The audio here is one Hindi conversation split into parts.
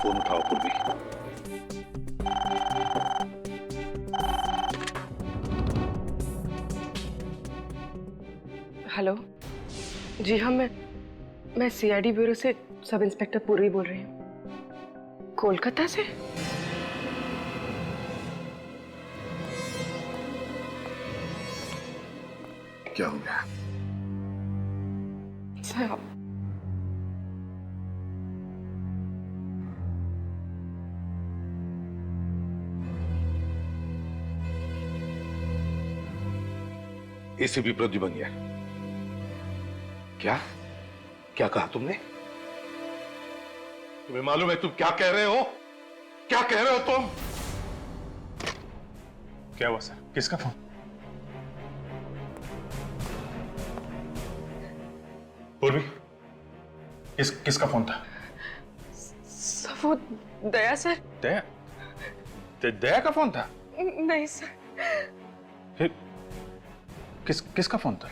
फोन उठाओ पूर्वी। हेलो जी हाँ, मैं सीआईडी ब्यूरो से सब इंस्पेक्टर पूर्वी बोल रही हूँ, कोलकाता से। क्या हो गया? सर एसीपी प्रद्युमन यार, क्या क्या कहा तुमने? तुम्हें मालूम है तुम क्या कह रहे हो? क्या कह रहे हो तुम? क्या हुआ सर? किसका फोन? पूर्वी, किसका फोन था? सर वो दया सर। दया? दया का फोन था? नहीं सर। फिर किसका फोन था?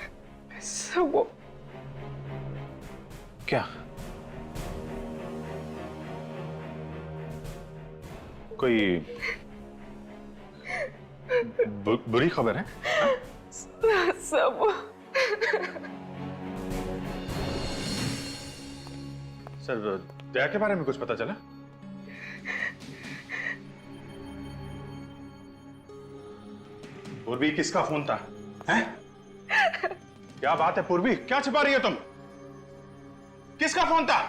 सर वो क्या? कोई बुरी खबर है? सर वो सर, दया के बारे में कुछ पता चला? पूर्वी, किसका फोन था? हैं? क्या बात है पूर्वी, क्या छिपा रही हो तुम? किसका फोन था?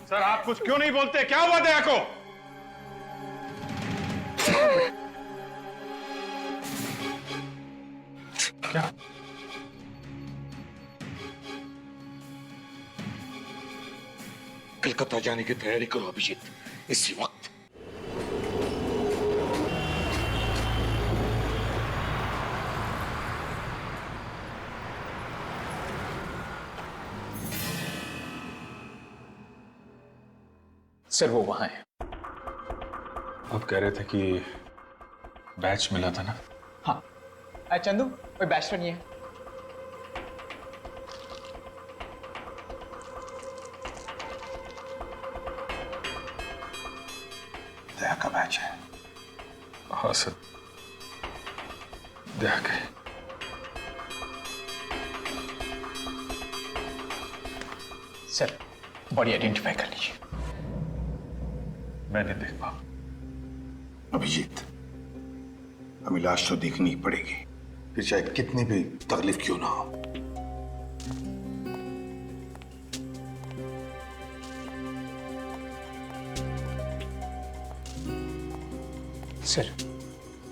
सर, आप कुछ क्यों नहीं बोलते? क्या हुआ दया को? क्या? कलकत्ता जाने की तैयारी करो अभिजीत, इसी वक्त। सर वो वहां है। आप कह रहे थे कि बैच मिला था ना? हाँ। चंदू, कोई बैच तो नहीं है? दया का बैच है। हाँ सर, दया के। सर, बॉडी आइडेंटिफाई कर लीजिए। मैं नहीं देख पाऊँ। अभिजीत, हमें लाश तो देखनी ही पड़ेगी, फिर चाहे कितनी भी तकलीफ क्यों ना हो। सर,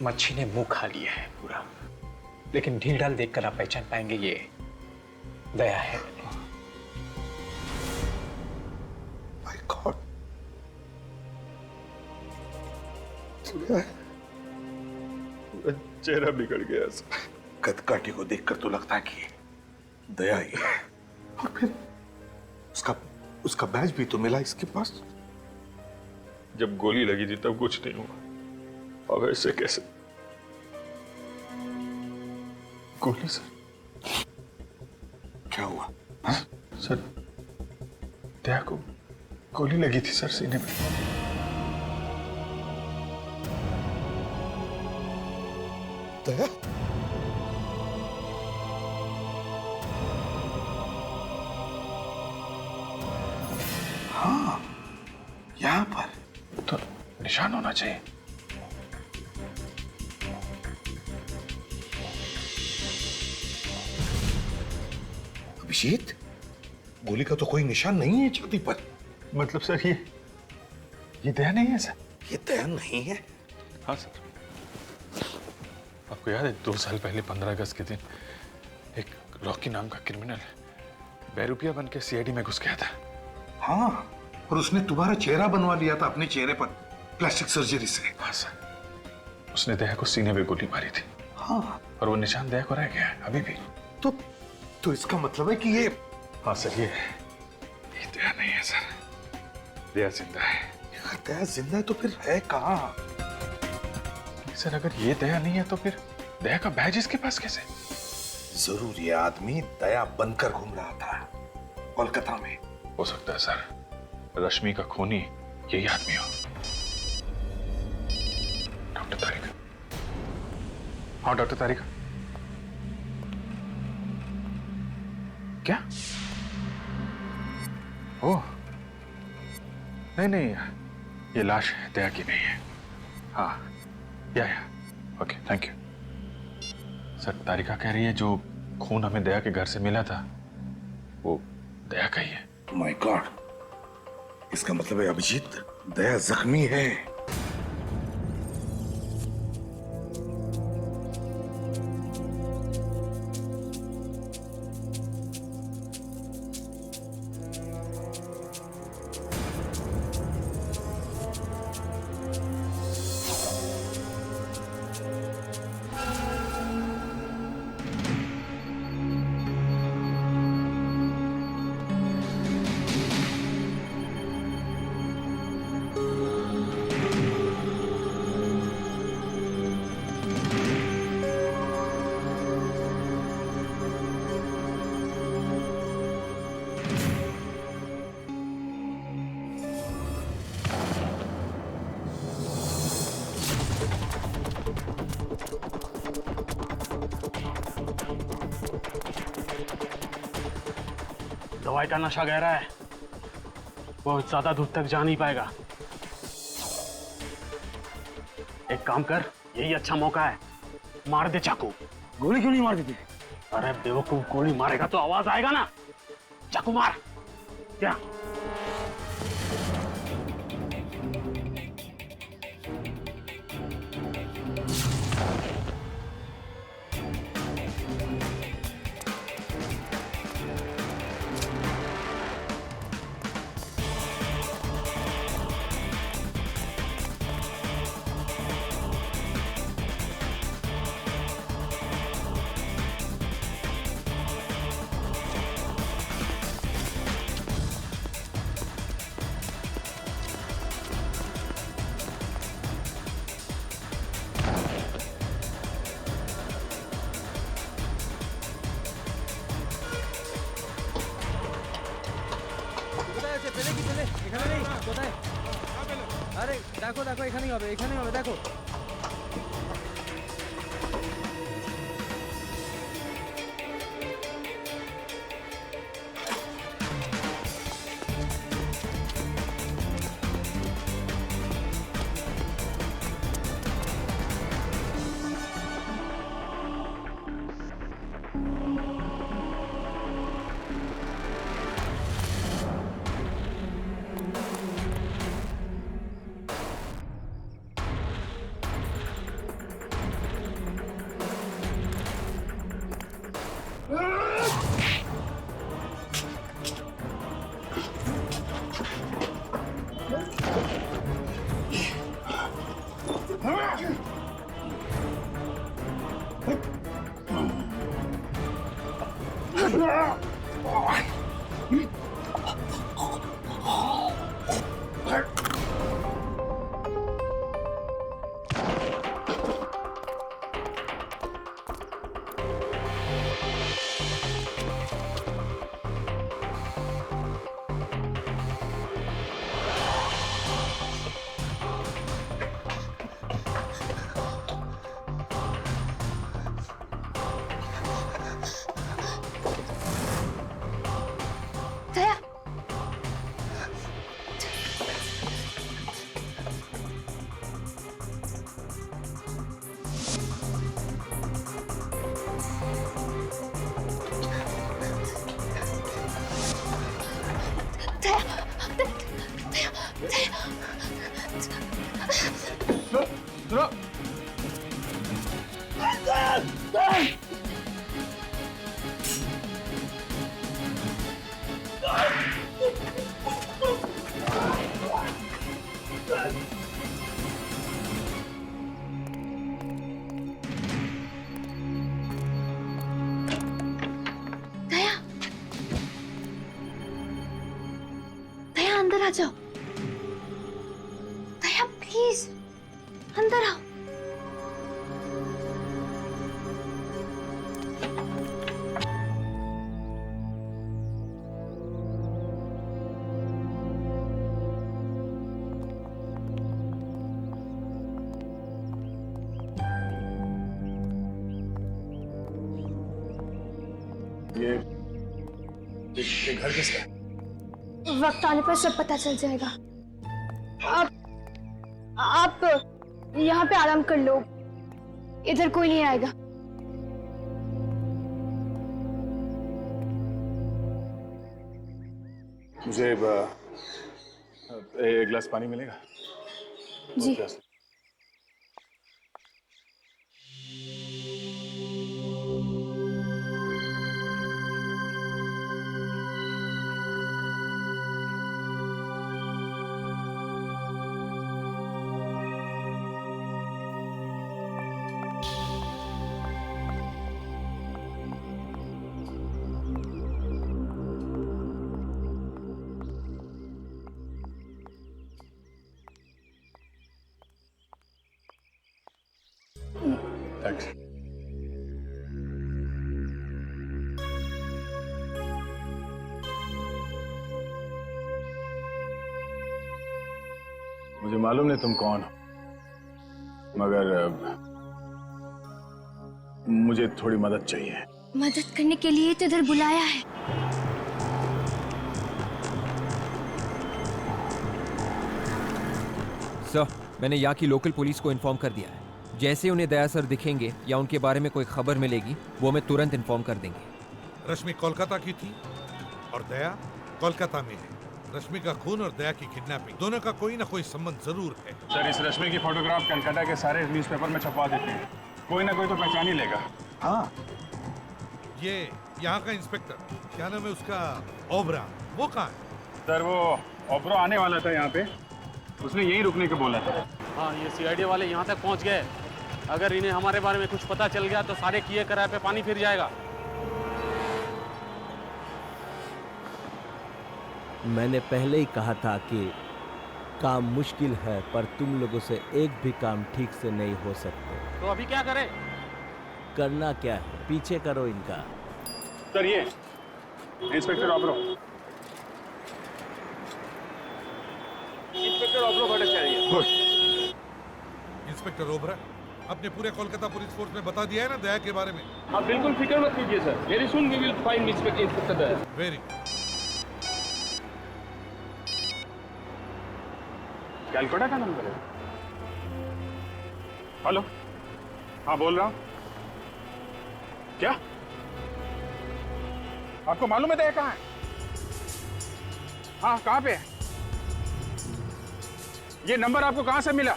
मच्छी ने मुंह खा लिया है पूरा, लेकिन ढील डाल देखकर आप पहचान पाएंगे ये दया है। माय गॉड, चेहरा बिगड़ गया सर। कदकाठी को देखकर तो लगता है कि दया ही है, और फिर उसका बैज भी तो मिला इसके पास। जब गोली लगी थी तब कुछ नहीं हुआ, अब ऐसे कैसे? गोली सर? क्या हुआ? सर, दया को गोली लगी थी सर, सीने में। दया? हाँ, यहां पर तो निशान होना चाहिए। अभिजीत, गोली का तो कोई निशान नहीं है छाती पर। मतलब सर, ये दया नहीं है सर? ये दया नहीं है? हाँ सर। आपको याद है 2 साल पहले 15 अगस्त के दिन एक रॉकी नाम का क्रिमिनल बेरुपिया बन के सीआईडी में घुस गया था? हाँ, और उसने तुम्हारा चेहरा बनवा लिया था अपने चेहरे पर प्लास्टिक सर्जरी से। हाँ सर, उसने दया को सीने में गोली मारी थी। हाँ, और वो निशान दया को रह गया है अभी भी। तो इसका मतलब है कि ये... हाँ सर, ये दया नहीं है सर, दया जिंदा है। अगर दया जिंदा है तो फिर है कहाँ? सर, अगर ये दया नहीं है तो फिर दया का बैज इसके पास कैसे? जरूर ये आदमी दया बनकर घूम रहा था कोलकाता में। हो सकता है सर, रश्मि का खूनी यही आदमी हो। डॉक्टर तारिका। हाँ डॉक्टर तारिका। क्या? ओह नहीं नहीं, ये लाश दया की नहीं है। हाँ या ओके थैंक यू। सर तारिका कह रही है जो खून हमें दया के घर से मिला था वो दया का ही है। माय गॉड, इसका मतलब है अभिजीत दया जख्मी है। दवाई का नशा गहरा है, बहुत ज्यादा दूर तक जा नहीं पाएगा। एक काम कर, यही अच्छा मौका है, मार दे चाकू। गोली क्यों नहीं मार देते? अरे बेवकूफ, गोली मारेगा तो आवाज आएगा ना। चाकू मार। क्या? আরে দেখো দেখো এখানেই হবে দেখো। अंदर आ जाओ। दया प्लीज अंदर आओ। ये घर किसका है? वक्त आने पर सब पता चल जाएगा। आप यहाँ पे आराम कर लो, इधर कोई नहीं आएगा। मुझे एक गिलास पानी मिलेगा? जी। थैंक्स। मुझे मालूम नहीं तुम कौन हो, मगर मुझे थोड़ी मदद चाहिए। मदद करने के लिए तो इधर बुलाया है। सर, मैंने यहाँ की लोकल पुलिस को इन्फॉर्म कर दिया है। जैसे उन्हें दया सर दिखेंगे या उनके बारे में कोई खबर मिलेगी, वो हमें तुरंत इन्फॉर्म कर देंगे। रश्मि कोलकाता की थी और दया कोलकाता में है। रश्मि का खून और दया की किडनैपिंग, दोनों का कोई ना कोई संबंध जरूर है। सर, इस रश्मि की फोटोग्राफ कलकत्ता के सारे न्यूज़पेपर में छपवा देते हैं, कोई ना कोई तो पहचान ही लेगा। हाँ, ये यहाँ का इंस्पेक्टर, क्या नाम है उसका, ओबरा, वो कहाँ है? सर, वो ओबरा आने वाला था यहाँ पे, उसने यहीं रुकने को बोला था। हाँ, ये सीआईडी वाले यहाँ तक पहुँच गए। अगर इन्हें हमारे बारे में कुछ पता चल गया तो सारे किए कराए पे पानी फिर जाएगा। मैंने पहले ही कहा था कि काम मुश्किल है, पर तुम लोगों से एक भी काम ठीक से नहीं हो सकते। तो अभी क्या करें? करना क्या है, पीछे करो इनका। सर, ये inspector Obra. Inspector Obra Bhattacharya. Good. Inspector Obra, अपने पूरे कोलकाता पुलिस फोर्स में बता दिया है ना दया के बारे में? आप बिल्कुल फिक्र मत कीजिए sir, very soon we will find inspector Daya. Very. Calcutta का नंबर है। हेलो, हाँ बोल रहा हूँ। क्या आपको मालूम है दया कहाँ है? हाँ, कहाँ पे है? ये नंबर आपको कहाँ से मिला?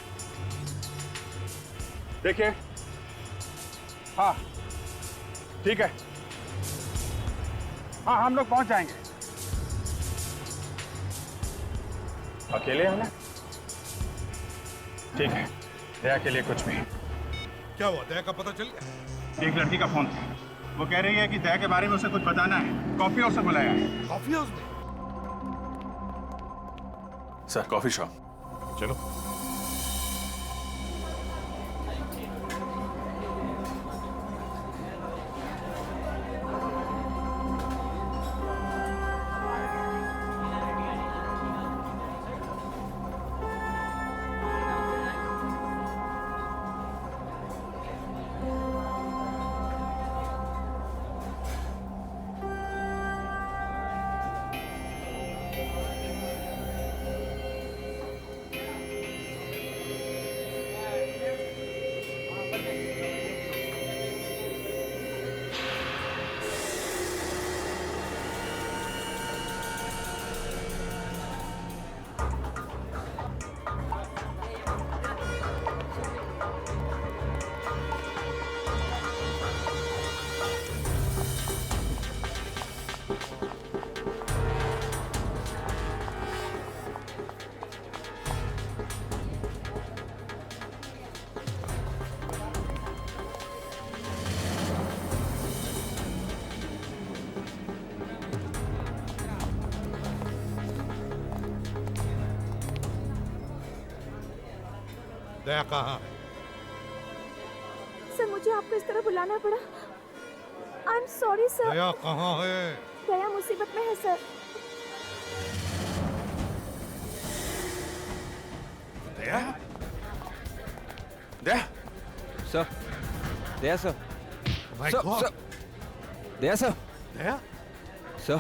देखिए, हाँ ठीक है, हाँ हम लोग पहुंच जाएंगे। अकेले हैं ना? ठीक है, दया के लिए कुछ भी। क्या हुआ, दया का पता चल गया? एक लड़की का फोन था, वो कह रही है कि दया के बारे में उसे कुछ बताना है, कॉफी हाउस से बुलाया है। कॉफी हाउस में? Sir, coffee shop. चलो। दया कहाँ है? सर, मुझे आपको इस तरह बुलाना पड़ा। I am sorry sir. Daya कहाँ है? दया मुसीबत में है sir. Daya? Daya? Sir, Daya sir. My sir, God. Sir, Daya sir. Daya, sir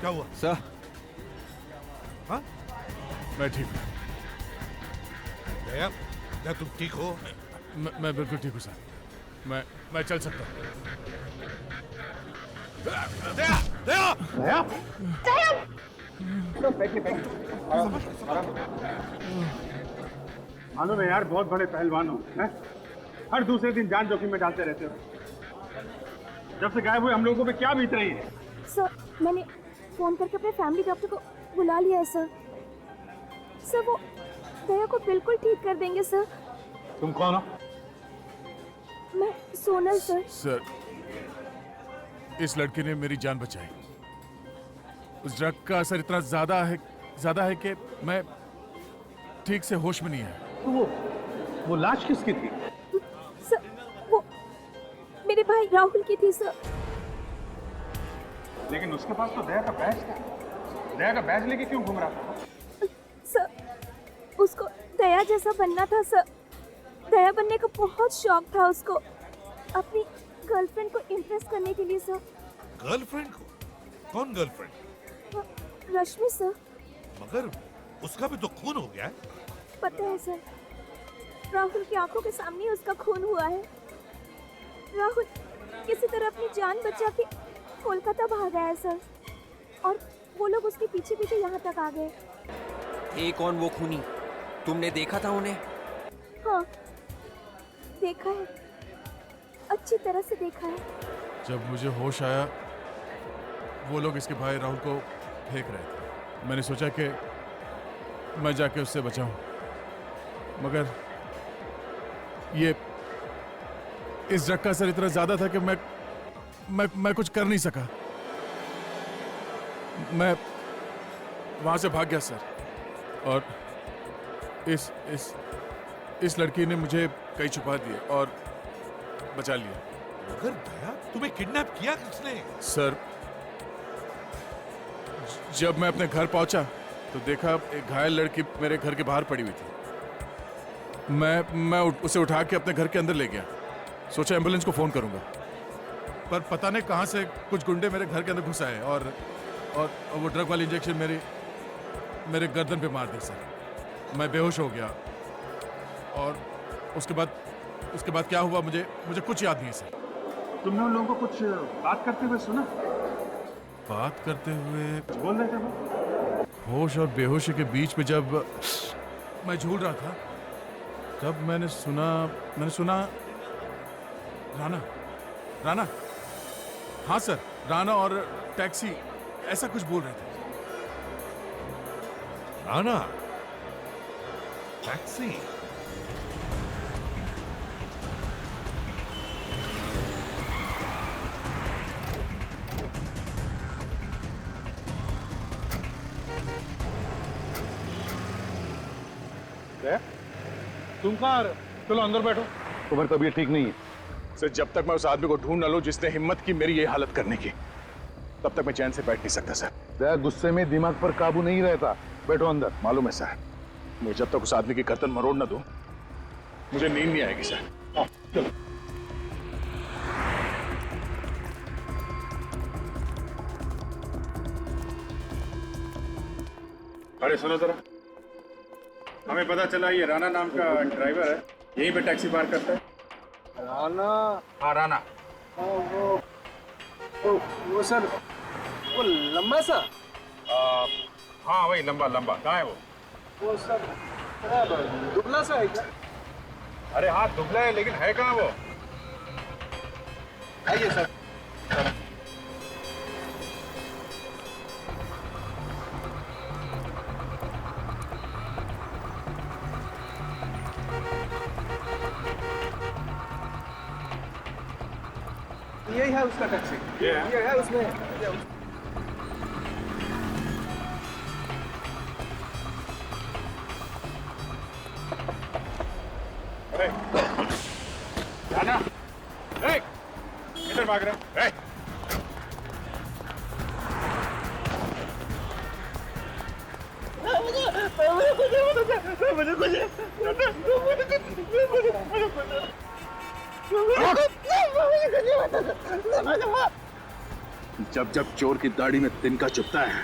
क्या हुआ? सर हाँ? मैं ठीक हूँ। दया, क्या तुम ठीक हो? मैं बिल्कुल ठीक हूँ सर। मैं चल सकता हूँ। दया, दया, मालूम है यार, बहुत बड़े पहलवान हो हैं? हर दूसरे दिन जान जोखिम में डालते रहते हो। जब से गायब हुए हम लोगों पे क्या बीत रही है? सर मैंने फोन करके अपने फैमिली डॉक्टर को बुला लिया है सर। सर वो दया को बिल्कुल ठीक कर देंगे सर। तुम कौन हो? मैं सोनल सर। सर, इस लड़की ने मेरी जान बचाई। उस ड्रग का असर इतना ज्यादा है कि मैं ठीक से होश में नहीं है। तो वो लाश किसकी थी? सर वो मेरे भाई राहुल की थी सर। लेकिन उसके पास तो दया का बैज था। दया का बैज लेके क्यों घूम रहा था? सर उसको दया जैसा बनना था सर। दया बनने का बहुत शौक था उसको, अपनी गर्लफ्रेंड को इम्प्रेस करने के लिए सर। गर्लफ्रेंड को? कौन गर्लफ्रेंड? रश्मि सर। मगर उसका भी तो खून हो गया है। पता है सर, राहुल की आंखों के सामने ही उसका खून हुआ है। राहुल किसी तरह अपनी जान बचा के कोलकाता भागा है सर, और वो लोग उसके पीछे पीछे यहाँ तक आ गए। एक कौन वो खूनी? तुमने देखा था उन्हें? हाँ देखा है, अच्छी तरह से देखा है। जब मुझे होश आया, वो लोग इसके भाई राहुल को फेंक रहे थे। मैंने सोचा कि मैं जाके उससे बचाऊं, मगर ये इस ड्रग का असर इतना ज्यादा था कि मैं कुछ कर नहीं सका। मैं वहां से भाग गया सर, और इस लड़की ने मुझे कहीं छुपा दिया और बचा लिया। मगर दया, तुम्हें किडनैप किया किसने? सर, जब मैं अपने घर पहुंचा तो देखा एक घायल लड़की मेरे घर के बाहर पड़ी हुई थी। मैं उसे उठा के अपने घर के अंदर ले गया। सोचा एम्बुलेंस को फोन करूंगा, पर पता नहीं कहां से कुछ गुंडे मेरे घर के अंदर घुस आए और वो ड्रग वाली इंजेक्शन मेरे गर्दन पे मार दी सर। मैं बेहोश हो गया, और उसके बाद क्या हुआ मुझे कुछ याद नहीं है सर। तुमने उन लोगों को कुछ बात करते हुए सुना? बात करते हुए बोल रहे थे वो? होश और बेहोशी के बीच में जब मैं झूल रहा था, तब मैंने सुना राना, हाँ सर, राना और टैक्सी ऐसा कुछ बोल रहे थे। राना, टैक्सी? तुम कहाँ? चलो अंदर बैठो, तुम्हारी तबीयत ठीक नहीं है। सर, जब तक मैं उस आदमी को ढूंढ न लूं जिसने हिम्मत की मेरी ये हालत करने की, तब तक मैं चैन से बैठ नहीं सकता सर। दया गुस्से में दिमाग पर काबू नहीं रहता। बैठो अंदर। मालूम है सर, मैं जब तक उस आदमी की गर्दन मरोड़ न दूं, मुझे नींद नहीं आएगी सर। चलो। अरे सुनो जरा, हमें पता चला ये राणा नाम का ड्राइवर है, यहीं पे टैक्सी पार्क करता है। राणा? हाँ राणा। वो सर, वो लंबा सा? हाँ वही लंबा। कहाँ है वो सर दुबला सा है क्या? अरे हाँ दुबला है, लेकिन है कहाँ वो? आइए सर। यही है उसका टैक्सी। ये है उसमें। अरे जाना, किधर भाग रहे? जब जब चोर की दाढ़ी में तिनका चुभता है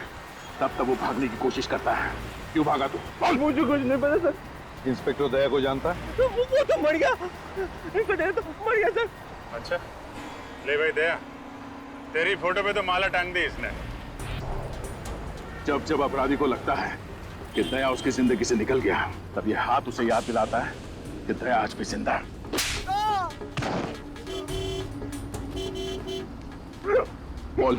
तब तब वो भागने की कोशिश करता है। क्यों भागा तू? मुझे कुछ नहीं पता सर। इंस्पेक्टर दया को जानता है? वो तो मर गया, इंस्पेक्टर तो मर गया सर। अच्छा, ले भाई दया, तेरी फोटो पे तो माला टांग दी इसने। जब जब अपराधी को लगता है कि दया उसकी जिंदगी से निकल गया, तब ये हाथ उसे याद दिलाता है कि दया आज भी जिंदा है। बोल।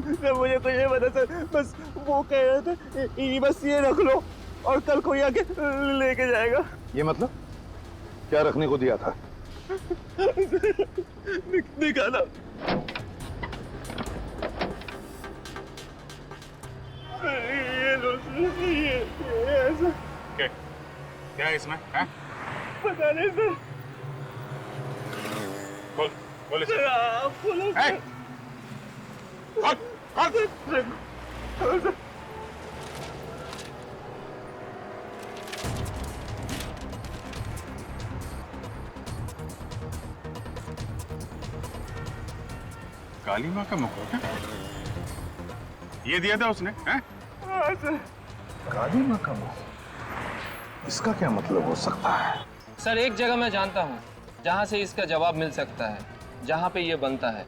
सर मुझे कुछ नहीं पता सर, बस वो कह रहे थे ये बस ये रख लो और कल कोई आके लेके जाएगा। ये मतलब क्या रखने को दिया था? निकाला। ये लो ये ऐसा। क्या है इसमें? है? पता नहीं सर। बोल, बोल इसे। खोलो है? खोल, खोल। खोलो सर। काली माँ का मुखौटा ये दिया था उसने? हैं? काली माँ का मुख, इसका क्या मतलब हो सकता है? सर एक जगह मैं जानता हूँ जहाँ से इसका जवाब मिल सकता है, जहाँ पे ये बनता है।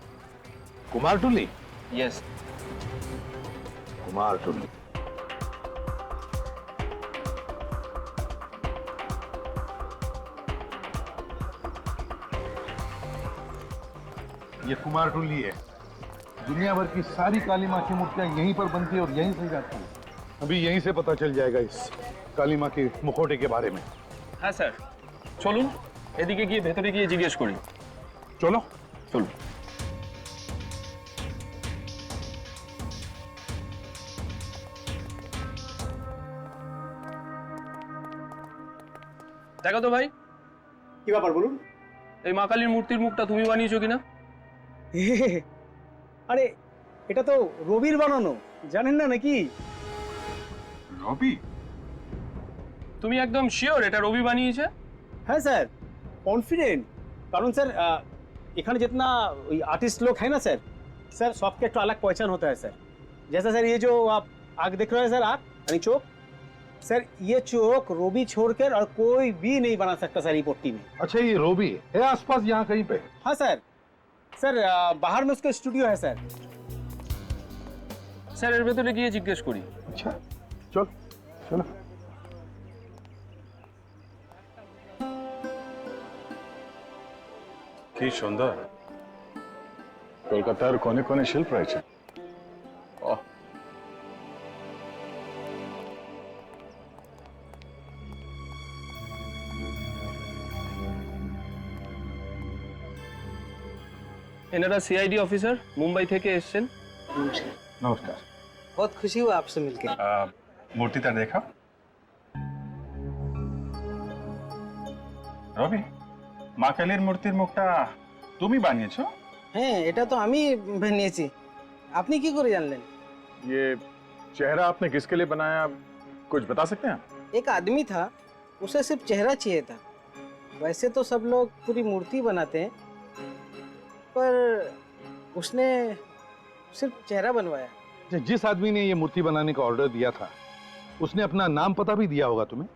कुमार टुल्ली? यस। कुमार टुल्ली। ये कुमार टुल्ली है। दुनिया भर की सारी काली माँ की मूर्तियां यहीं पर बनती है और यहीं से जाती है। अभी यहीं से पता चल जाएगा इस काली माँ के मुखौटे के बारे में। हाँ सर, चलून এদিকে গিয়ে ভেতরে গিয়ে জিজ্ঞেস করি। चलो চলুন। দেখো তো ভাই, কি ব্যাপার বলুন? এই মা কালীর মূর্তির মুখটা তুমি বানিয়েছো কিনা? আরে এটা তো রবির বানানো, জানেন না নাকি? রবি? তুমি একদম শিওর এটা রবি বানিয়েছে? হ্যাঁ স্যার, कॉन्फिडेंट। कारण सर इखाने जितना आर्टिस्ट लोग हैं ना सर, सर सबके एक अलग पहचान होता है सर। जैसा सर ये जो आप आग देख रहे हैं सर, आग यानी चौक, सर ये चौक रोबी छोड़कर और कोई भी नहीं बना सकता सर ये पट्टी में। अच्छा, ये रोबी है आसपास यहाँ कहीं पे? हाँ सर, सर बाहर में उसका स्टूडियो है सर। স্যার এর ভেতরে গিয়ে জিজ্ঞেস করি। अच्छा चल चलो। কি সুন্দর, কলকাতার কোনে কোনে শিল্প রয়েছে। ওহ, এনারা সিআইডি অফিসার, মুম্বাই থেকে এসেছেন। নমস্কার। बहुत खुशी हुआ आपसे मिलकर। মূর্তিটা দেখা। রবি, মা কালীর মূর্তির মুখটা তুমি বানিয়েছো? হ্যাঁ, এটা তো আমি বানিয়েছি। আপনি কি করে জানলেন? ये चेहरा आपने किसके लिए बनाया, कुछ बता सकते हैं? एक आदमी था, उसे सिर्फ चेहरा चाहिए था। वैसे तो सब लोग पूरी मूर्ति बनाते हैं, पर उसने सिर्फ चेहरा बनवाया। जिस आदमी ने ये मूर्ति बनाने का ऑर्डर दिया था उसने अपना नाम पता भी दिया होगा तुम्हें?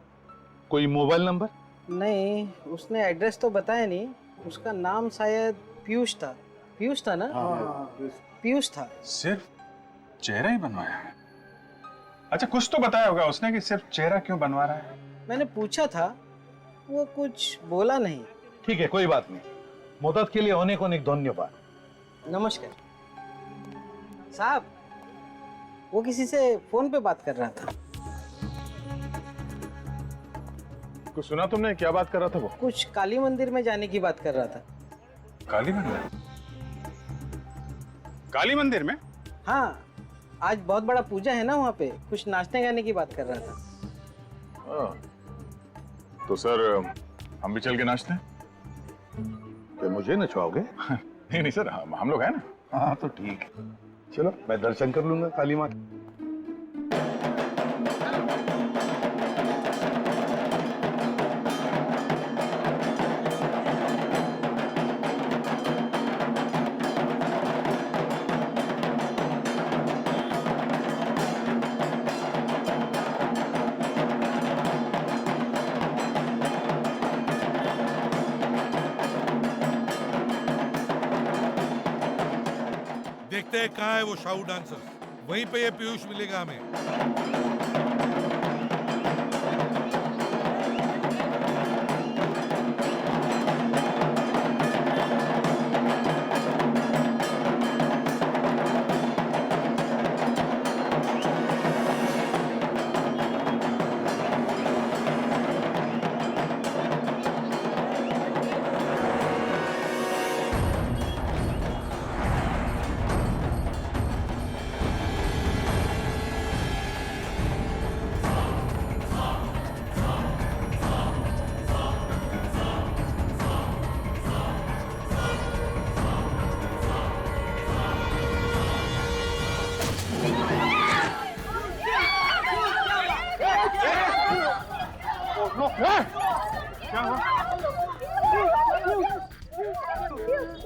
कोई मोबाइल नंबर? नहीं, उसने एड्रेस तो बताया नहीं। उसका नाम शायद पीयूष था। पीयूष था ना? पीयूष था। सिर्फ चेहरा ही बनवाया है? अच्छा, कुछ तो बताया होगा उसने कि सिर्फ चेहरा क्यों बनवा रहा है? मैंने पूछा था, वो कुछ बोला नहीं। ठीक है, कोई बात नहीं। मदद के लिए अनेक अनेक धन्यवाद। नमस्कार साहब। वो किसी से फोन पे बात कर रहा था। कुछ सुना तुमने? क्या बात कर रहा था वो? कुछ काली मंदिर में जाने की बात कर रहा था। काली मंदिर? काली मंदिर में? हाँ, आज बहुत बड़ा पूजा है ना वहाँ पे, कुछ नाचने गाने की बात कर रहा था। तो सर हम भी चल के नाचते हैं? तो मुझे नचवाओगे? नहीं नहीं सर, हम लोग हैं ना। हाँ तो ठीक है, चलो मैं दर्शन कर लूंगा काली माँ के। देखते हैं कहाँ है वो शाहू डांसर। वहीं पे ये पीयूष मिलेगा हमें।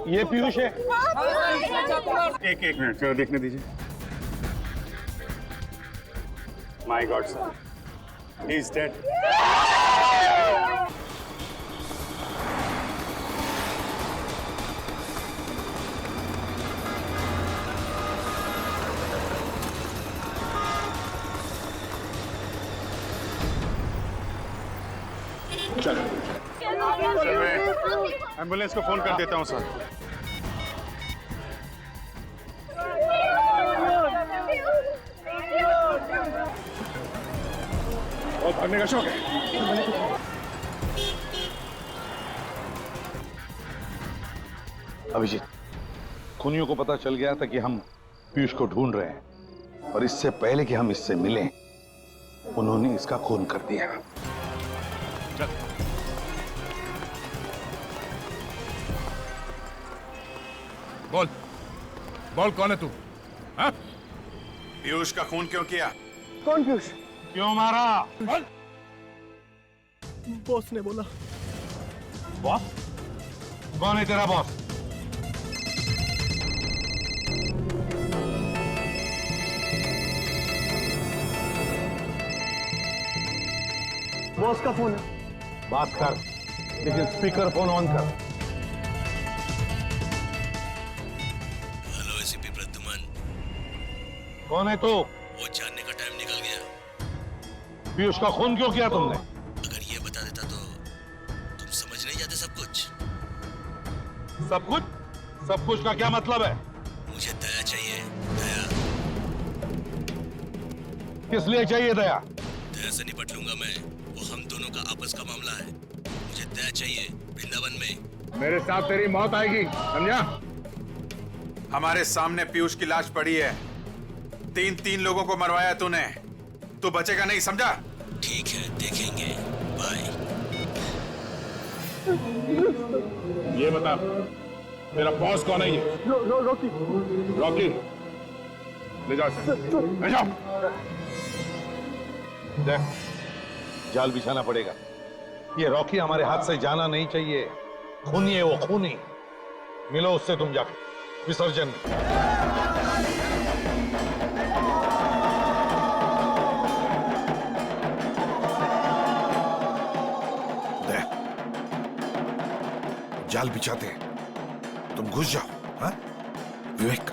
ये पीयूष है। एक मिनट चलो देखने दीजिए। My God sir, he is dead. चलो सर मैं एम्बुलेंस को फोन कर देता हूँ सर। बहुत करने का शौक है। अभिजीत, खूनियों को पता चल गया था कि हम पीयूष को ढूंढ रहे हैं और इससे पहले कि हम इससे मिलें उन्होंने इसका खून कर दिया। बोल बोल, कौन है तू? हाँ? पीयूष का खून क्यों किया? कौन पीयूष? क्यों मारा? बॉस ने बोला। बॉस? कौन है तेरा बॉस? बॉस का फोन है। बात कर, लेकिन स्पीकर फोन ऑन कर। Hello ACP Pradyuman. कौन है तू? वो जानने का टाइम निकल गया। पीयूष का खून क्यों किया तुमने? अगर ये बता देता तो तुम समझ नहीं जाते सब कुछ। सब कुछ? सब कुछ का क्या मतलब है? मुझे दया चाहिए, दया। किस लिए चाहिए दया? दया से निपट लूंगा मैं, वो हम दोनों का आपस का मामला है। मुझे दया चाहिए वृंदावन में। मेरे साथ तेरी मौत आएगी, समझा? हमारे सामने पीयूष की लाश पड़ी है। 3 लोगों को मरवाया तूने, तू बचेगा नहीं, समझा? ठीक है, देखेंगे। बाय। ये बता, तेरा बॉस कौन है? ये रॉकी। रॉकी, ले जाओ इसे। ले जाओ। देख, जाल बिछाना पड़ेगा। ये रॉकी हमारे हाथ से जाना नहीं चाहिए। खूनी है वो, खूनी। मिलो उससे तुम जाके विसर्जन में। जाल बिछाते हैं, तुम घुस जाओ। हाँ विवेक?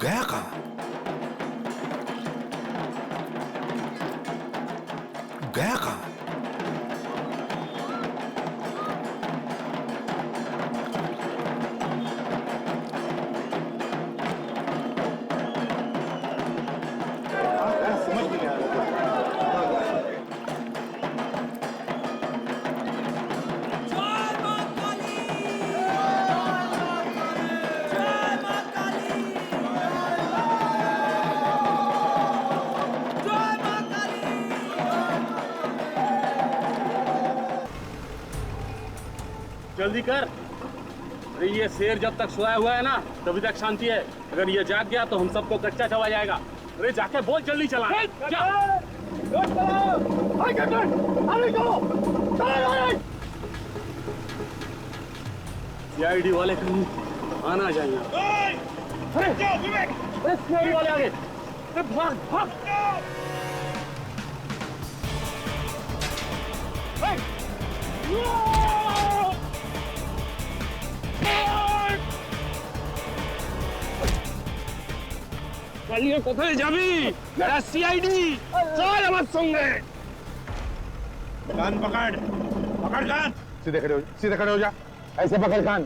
गया कहां? गया कहां? जल्दी कर। अरे ये शेर जब तक सोया हुआ है ना तभी तक शांति है, अगर ये जाग गया तो हम सबको कच्चा चबा जाएगा। अरे जाके बोल जल्दी चला। सीआईडी वाले कहीं आना चाहिए। अरे सीआईडी वाले आगे, भाग भाग। चलिए कोথায় যাবি? मेरा सीआईडी चल আমার সঙ্গে। कान पकड़, पकड़ कान। सीधे खड़े हो, सीधे खड़े हो जा। ऐसे पकड़ कान।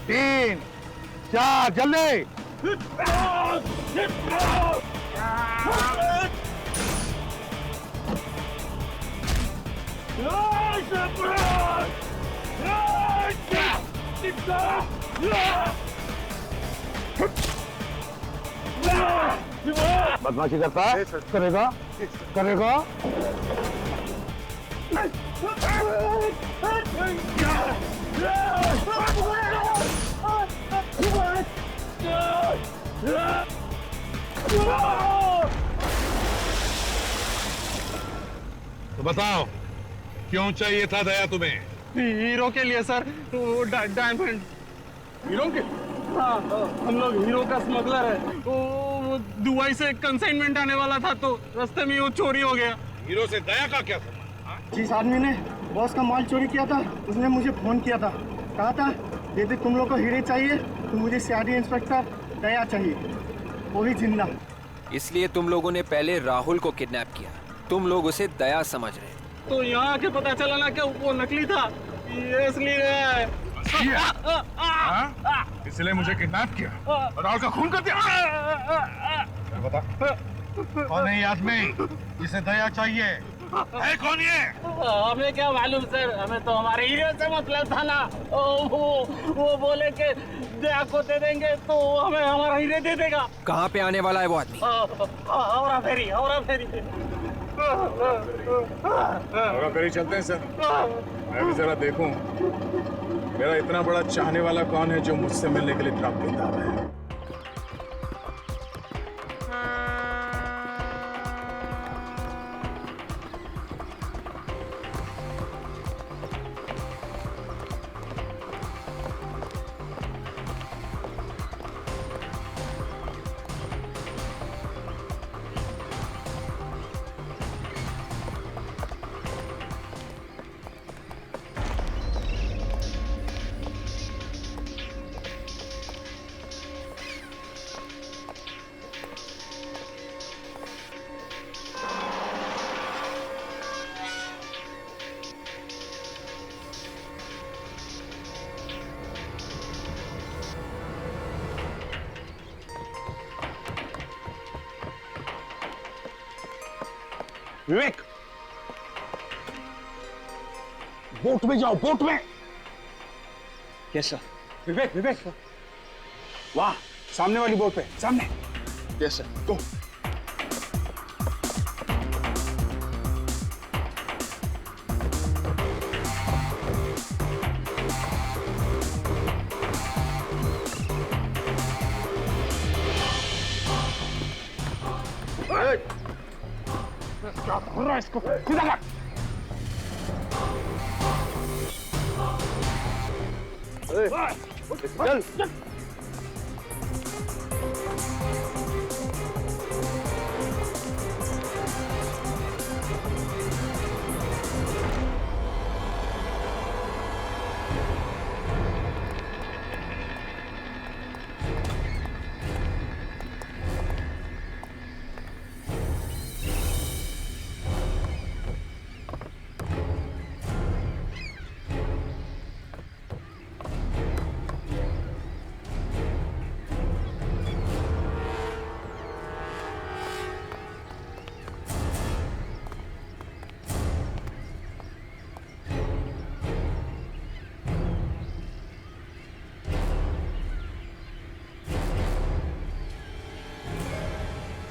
तीन, चार, जल्दी। बदमाशी करता है? करेगा? करेगा? तो बताओ क्यों चाहिए था दया तुम्हें? हीरो के लिए सर, वो डायमंड। हीरो के? हाँ, हम लोग हीरो का स्मगलर है। वो दुबई से कंसाइनमेंट आने वाला था तो रास्ते में वो चोरी हो गया। हीरो से दया का क्या संबंध? जिस आदमी ने बॉस का माल चोरी किया था उसने मुझे फोन किया था, कहा था यदि तुम लोग को हीरे चाहिए तो मुझे सीआईडी इंस्पेक्टर दया चाहिए, वो भी जिंदा। इसलिए तुम लोगों ने पहले राहुल को किडनैप किया, तुम लोग उसे दया समझ रहे। तो यहाँ आके पता चला ना कि वो नकली था, ये इसलिए है। इसलिए मुझे किडनैप किया और राहुल का खून कर दिया। बता कौन है ये आदमी जिसे दया चाहिए? है कौन ये? हमें क्या मालूम सर, हमें तो हमारे हीरो से मतलब था ना। वो बोले कि दया को दे देंगे तो हमें हमारा हीरे दे देगा। कहाँ पे आने वाला है वो आदमी? औरा फेरी, औरा फेरी। औरा फेरी चलते हैं सर, मैं भी जरा देखूं मेरा इतना बड़ा चाहने वाला कौन है जो मुझसे मिलने के लिए ट्रक देता है। विवेक, बोट में जाओ, बोट में। Yes sir. विवेक, विवेक, वाह, सामने वाली बोट पे, सामने। यस सर, गो। इसको सीधा कर। चल।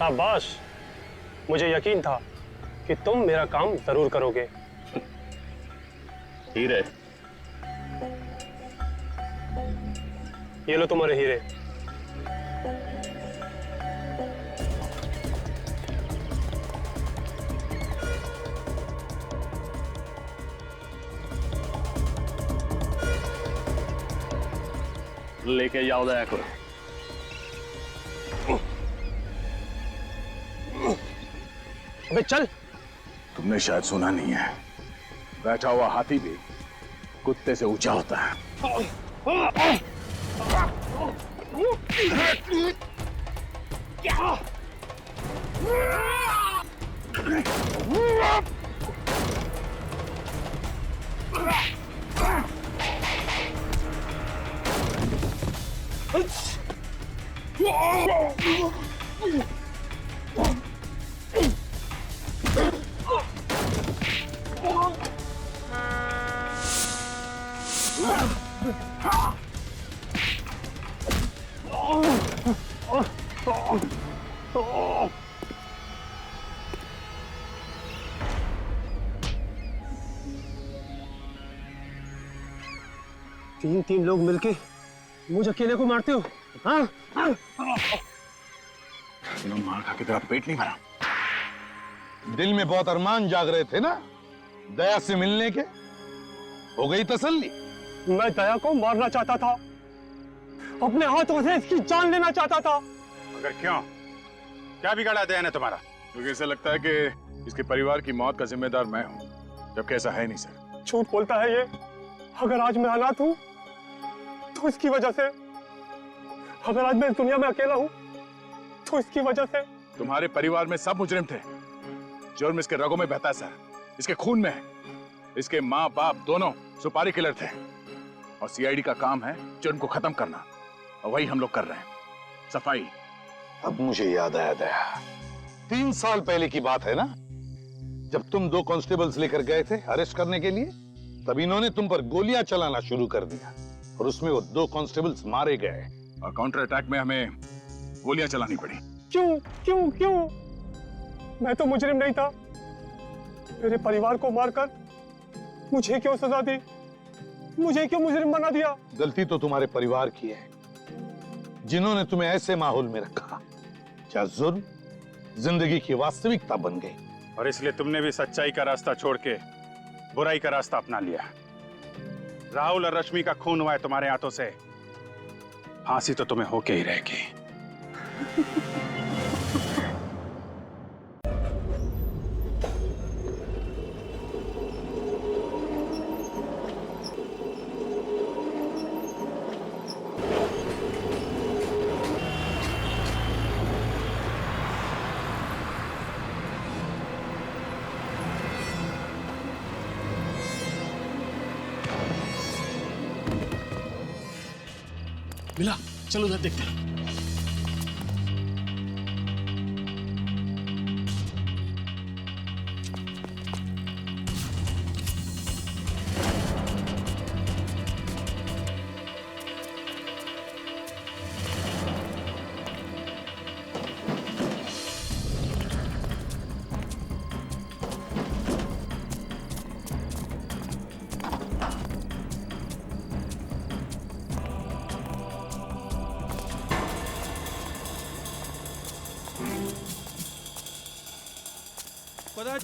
शाबाश, मुझे यकीन था कि तुम मेरा काम जरूर करोगे। हीरे, ये लो तुम्हारे हीरे। लेके जाओ दया को। अबे चल। तुमने शायद सुना नहीं है, बैठा हुआ हाथी भी कुत्ते से ऊंचा होता है। तीन लोग मिलके मुझ अकेले को मारते हो? हाँ? मार खा के तेरा पेट नहीं भरा? दिल में बहुत अरमान जाग रहे थे ना दया से मिलने के, हो गई तसल्ली? मैं दया को मारना चाहता था, अपने हाथों से इसकी जान लेना चाहता था। मगर क्यों? क्या बिगाड़ा दया ने तुम्हारा? मुझे ऐसा लगता है कि इसके परिवार की मौत का जिम्मेदार मैं हूं, जबकि ऐसा है नहीं सर। झूठ बोलता है ये। अगर आज मैं अनाथ हूं तो इसकी वजह से, अगर आज मैं इस दुनिया में अकेला हूं तो इसकी वजह से। तुम्हारे परिवार में सब मुजरिम थे। जुर्म इसके रगों में बहता सर, इसके खून में है। इसके माँ बाप दोनों सुपारी किलर थे और सीआईडी का काम है जुर्म को खत्म करना, और वही हम लोग कर रहे हैं, सफाई। अब मुझे याद आया दया, 3 साल पहले की बात है ना, जब तुम 2 कांस्टेबल्स लेकर गए थे अरेस्ट करने के लिए, तब इन्होंने तुम पर गोलियां चलाना शुरू कर दिया और उसमें वो 2 कांस्टेबल्स मारे गए और काउंटर अटैक में हमें गोलियां चलानी पड़ी। क्यों क्यों क्यों? मैं तो मुजरिम नहीं था। मेरे परिवार को मारकर मुझे क्यों सजा दी? मुझे क्यों मुजरिम बना दिया? गलती तो तुम्हारे परिवार की है, जिन्होंने तुम्हें ऐसे माहौल में रखा जहां जुर्म जिंदगी की वास्तविकता बन गई। और इसलिए तुमने भी सच्चाई का रास्ता छोड़ के बुराई का रास्ता अपना लिया। राहुल और रश्मि का खून हुआ है तुम्हारे हाथों से, फांसी तो तुम्हें होके ही रहेगी। मिला, चलो उधर देखते हैं।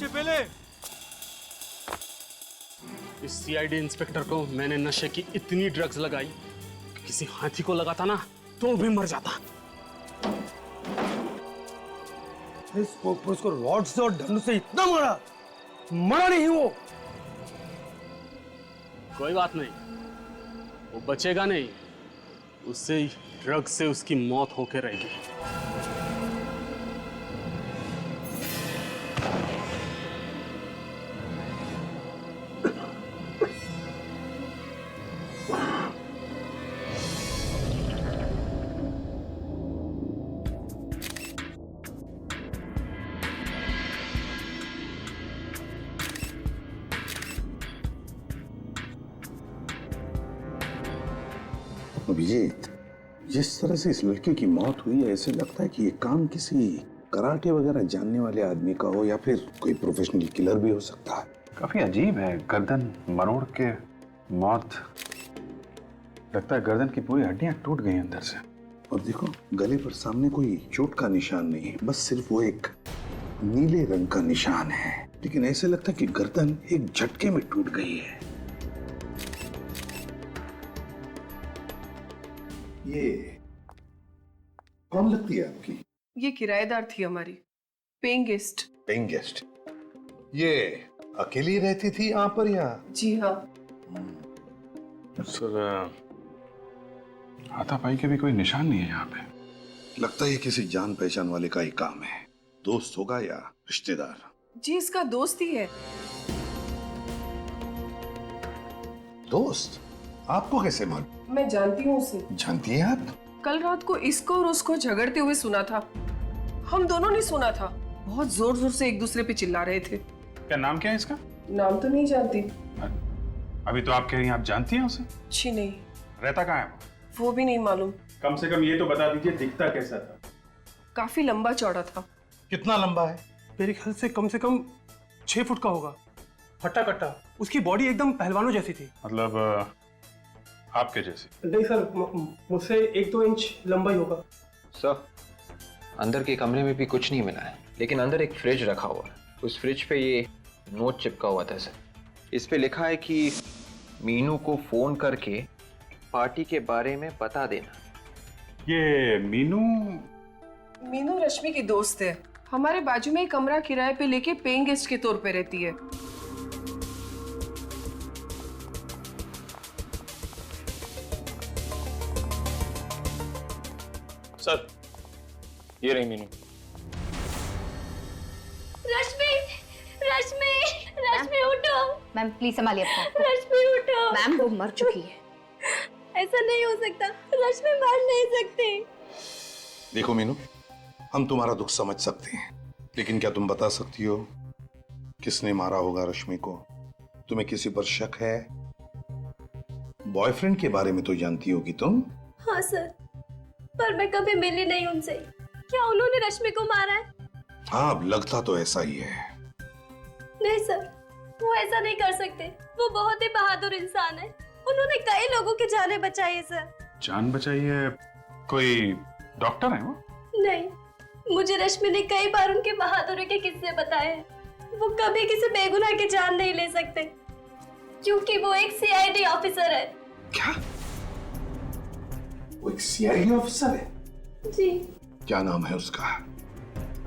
पहले इस सीआईडी इंस्पेक्टर को मैंने नशे की इतनी ड्रग्स लगाई कि किसी हाथी को लगाता ना तो भी मर जाता। उसको रॉड से और डंडों से इतना मारा, मरा नहीं वो। कोई बात नहीं, वो बचेगा नहीं, उससे ड्रग्स से उसकी मौत होके रहेगी। अभिजीत, जिस तरह से इस लड़के की मौत हुई है, ऐसे लगता है कि ये काम किसी कराटे वगैरह जानने वाले आदमी का हो या फिर कोई प्रोफेशनल किलर भी हो सकता है। काफी अजीब है, गर्दन मरोड़ के मौत। लगता है गर्दन की पूरी हड्डियां टूट गई अंदर से। और देखो गले पर सामने कोई चोट का निशान नहीं है, बस सिर्फ वो एक नीले रंग का निशान है, लेकिन ऐसे लगता है कि गर्दन एक झटके में टूट गई है। ये कौन लगती है आपकी? ये किराएदार थी हमारी, पेइंग गेस्ट। Paying guest. ये अकेली रहती थी यहाँ पर या? जी हाँ। सर हाथापाई के भी कोई निशान नहीं है यहाँ पे। लगता है ये किसी जान पहचान वाले का ही काम है। दोस्त होगा या रिश्तेदार? जी इसका दोस्त ही है। दोस्त? आपको कैसे मालूम? मैं जानती हूँ उसे। जानती हैं आप? कल रात को इसको और उसको झगड़ते हुए सुना था। हम दोनों ने सुना था। बहुत जोर जोर से एक दूसरे पे चिल्ला रहे थे। क्या नाम क्या है इसका? नाम तो नहीं जानती। अभी तो आप कह रही हैं आप जानती हैं उसे? जी नहीं। रहता कहाँ है वो भी नहीं मालूम। कम से कम ये तो बता दीजिए दिखता कैसा था? काफी लंबा चौड़ा था। कितना लंबा है? मेरे ख्याल से कम 6 फुट का होगा। हट्टा कट्टा, उसकी बॉडी एकदम पहलवानों जैसी थी। मतलब आपके जैसी? नहीं सर, मुझसे 1-2 इंच लंबा ही होगा। सर अंदर के कमरे में भी कुछ नहीं मिला है, लेकिन अंदर एक फ्रिज रखा हुआ है। उस फ्रिज पे ये नोट चिपका हुआ था सर। इस पे लिखा है कि मीनू को फोन करके पार्टी के बारे में बता देना। ये मीनू रश्मि की दोस्त है। हमारे बाजू में एक कमरा किराए पे लेके पेइंग गेस्ट के तौर पे रहती है। सर ये रही मीनू। रश्मि, रश्मि, रश्मि उठो। मैम प्लीज संभालिए अपना। रश्मि उठो। मैम वो मर चुकी है। ऐसा नहीं हो सकता, रश्मि मर नहीं सकती। देखो मीनू, हम तुम्हारा दुख समझ सकते हैं, लेकिन क्या तुम बता सकती हो किसने मारा होगा रश्मि को? तुम्हें किसी पर शक है? बॉयफ्रेंड के बारे में तो जानती होगी तुम। हाँ सर, पर मैं कभी मिली नहीं उनसे। क्या उन्होंने रश्मि को मारा है? हाँ, अब लगता तो ऐसा ही है। नहीं सर, वो ऐसा नहीं कर सकते। वो बहुत ही बहादुर इंसान है। उन्होंने कई लोगों की जानें बचाई है सर। जान बचाई है? कोई डॉक्टर है वो? नहीं, मुझे रश्मि ने कई बार उनके बहादुरी के किस्से बताए हैं। वो कभी किसी बेगुनाह की जान नहीं ले सकते, क्योंकि वो एक सीआईडी ऑफिसर है। क्या? वो एक सीआईडी ऑफिसर है? जी। क्या नाम है उसका?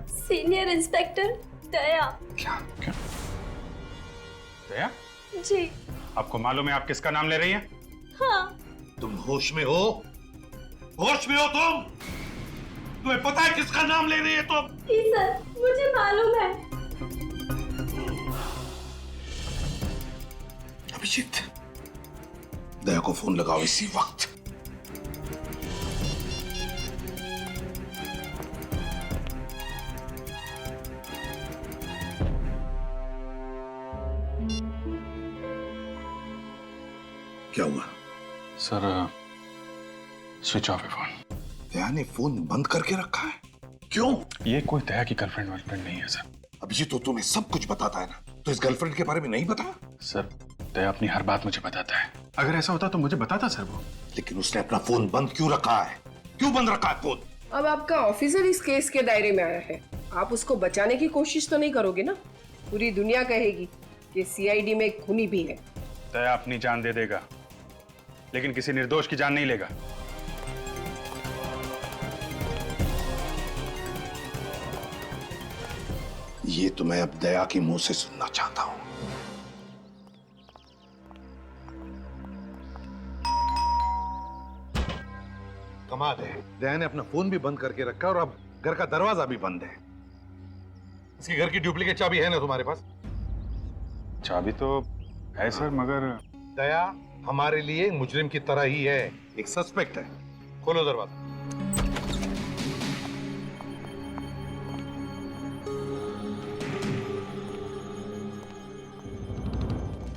सीनियर इंस्पेक्टर दया। क्या? दया? जी। आपको मालूम है आप किसका नाम ले रही हैं? हाँ। तुम होश में हो? होश में हो तुम? तुम्हें पता है किसका नाम ले रही है तुम? जी सर, मुझे मालूम है। अभिजीत, दया को फोन लगाओ इसी वक्त। क्या हुआ? सर स्विच ऑफ है फोन। दया ने फोन बंद करके रखा है? क्यों? ये कोई दया की गर्लफ्रेंड वर्लफ्रेंड नहीं है सर। अभिजीत, तो तुम्हें सब कुछ बताता है ना, तो इस गर्लफ्रेंड के बारे में नहीं बता? सर दया अपनी हर बात मुझे बताता है। अगर ऐसा होता तो मुझे बताता सर वो। लेकिन उसने अपना फोन बंद क्यों रखा है? क्यों बंद रखा है फोन? अब आपका ऑफिसर इस केस के दायरे में आया है। आप उसको बचाने की कोशिश तो नहीं करोगे ना? पूरी दुनिया कहेगी कि सीआईडी में एक खूनी भी है। दया अपनी जान दे देगा, लेकिन किसी निर्दोष की जान नहीं लेगा। ये तो मैं अब दया के मुंह से सुनना चाहता हूं। कमाल है, दया ने अपना फोन भी बंद करके रखा और अब घर का दरवाजा भी बंद है। इसके घर की डुप्लीकेट चाबी है ना तुम्हारे पास? चाबी तो है सर, मगर दया हमारे लिए मुजरिम की तरह ही है, एक सस्पेक्ट है। खोलो दरवाजा।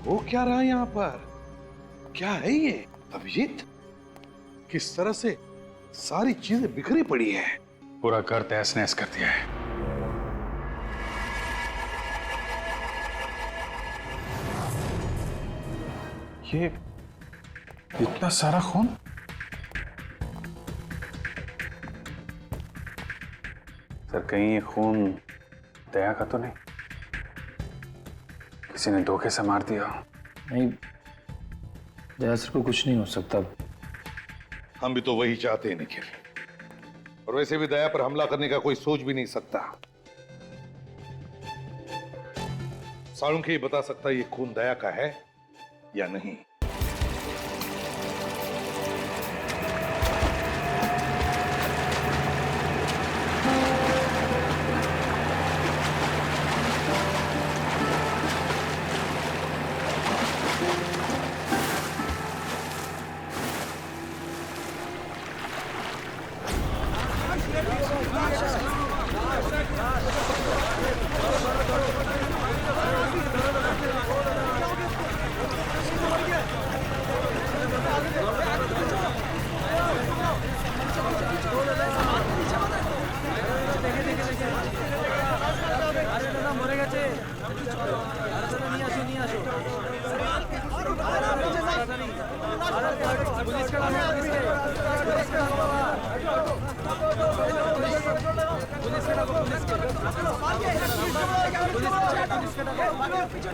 वो क्या रहा यहाँ पर? क्या है ये? अभिजीत, किस तरह से सारी चीजें बिखरी पड़ी है। पूरा घर तहस नहस कर दिया है। ये इतना सारा खून? सर कहीं ये खून दया का तो नहीं? किसी ने धोखे से मार दिया? नहीं, दया सर को कुछ नहीं हो सकता। हम भी तो वही चाहते हैं निखिल, और वैसे भी दया पर हमला करने का कोई सोच भी नहीं सकता। साळुंखे बता सकता ये खून दया का है या नहीं।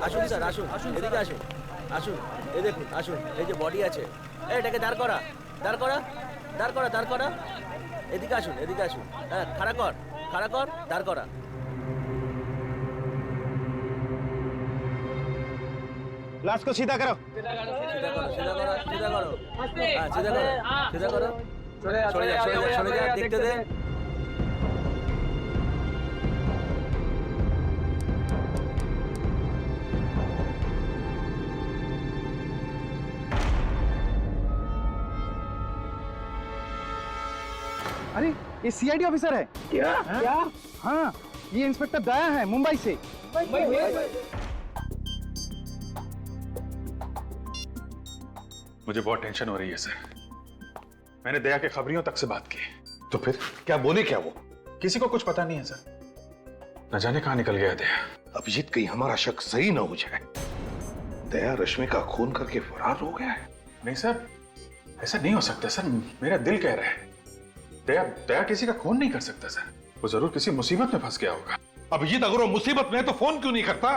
আসুন স্যার, আসুন, এদিকে আসুন, আসুন, এই দেখুন, আসুন, এই যে বডি আছে, এটাকে দাঁড় করা, দাঁড় করা, দাঁড় করা, দাঁড় করা, এদিকে আসুন, এদিকে আসুন, হ্যাঁ, খাড়া কর, দাঁড় করা। लाश को सीधा करो। सीधा करो, सीधा करो, सीधा करो, सीधा करो, हाँ, सीधा करो, सीधा करो, छोड़े जा, छोड़े जा, छोड़े जा, देखते दे। अरे ये सीआईडी ऑफिसर है क्या? हाँ, ये इंस्पेक्टर दया है, मुंबई से। मुझे बहुत टेंशन हो रही है सर। मैंने दया के खबरियों तक से बात की। तो फिर क्या बोले क्या वो? किसी को कुछ पता नहीं है सर। न जाने कहां निकल गया दया। अभिजीत कहीं हमारा शक सही ना हो जाए, दया रश्मि का खून करके फरार हो गया है। नहीं सर, ऐसा नहीं हो सकता सर। मेरा दिल कह रहा है दया किसी का खून नहीं कर सकता सर। वो जरूर किसी मुसीबत में फंस गया होगा। अभिजीत अगर वो मुसीबत में है तो फोन क्यों नहीं करता?